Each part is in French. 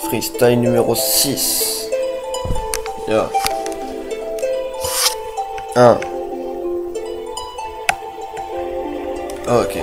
Freestyle numéro 6. Yeah. 1. Ok.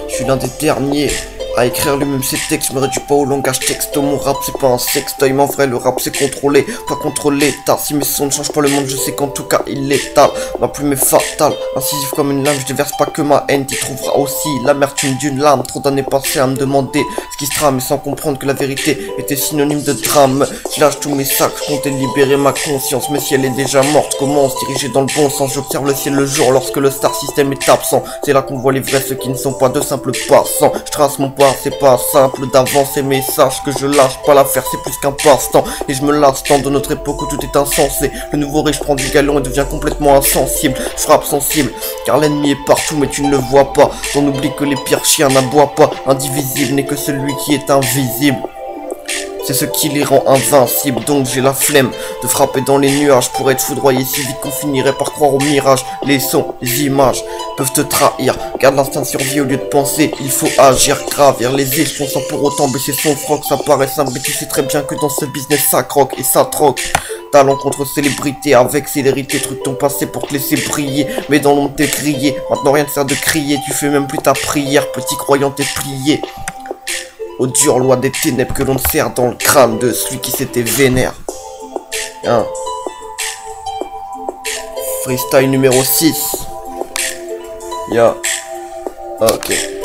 Je suis l'un des derniers à écrire lui-même ses textes. Je me réduis pas au langage texto. Mon rap c'est pas un sextoy, mais en vrai le rap c'est contrôlé, pas contrôlé. Si mes sons ne changent pas le monde, je sais qu'en tout cas il l'étale. Ma plume est fatale, incisif comme une lame. Je déverse pas que ma haine, t'y trouveras aussi l'amertume d'une lame. Trop d'années passées à me demander ce qui se trame, et sans comprendre que la vérité était synonyme de drame. Je lâche tous mes sacs, je comptais libérer ma conscience. Mais si elle est déjà morte, comment se diriger dans le bon sens? J'observe le ciel le jour lorsque le star system est absent. C'est là qu'on voit les vrais, ceux qui ne sont pas de simples passants. Je trace mon pas, c'est pas simple d'avancer, mais sache que je lâche pas l'affaire, c'est plus qu'un passe-temps. Et je me lasse tant de notre époque où tout est insensé. Le nouveau riche prend du galon et devient complètement insensible. Je frappe sensible, car l'ennemi est partout, mais tu ne le vois pas. On oublie que les pires chiens n'aboient pas. Indivisible n'est que celui qui est invisible. C'est ce qui les rend invincibles, donc j'ai la flemme de frapper dans les nuages pour être foudroyé si vite qu'on finirait par croire au mirage. Les sons, les images peuvent te trahir, garde l'instinct de survie au lieu de penser, il faut agir, gravir les échelons sans pour autant baisser son froc. Ça paraît simple mais tu sais très bien que dans ce business ça croque et ça troque. Talent contre célébrité, avec célérité, truc ton passé pour te laisser briller. Mais dans l'ombre t'es grillé, maintenant rien ne sert de crier, tu fais même plus ta prière, petit croyant t'es plié aux dures lois des ténèbres que l'on serre dans le crâne de celui qui s'était vénère. 1. Freestyle numéro 6. Ya. Ok.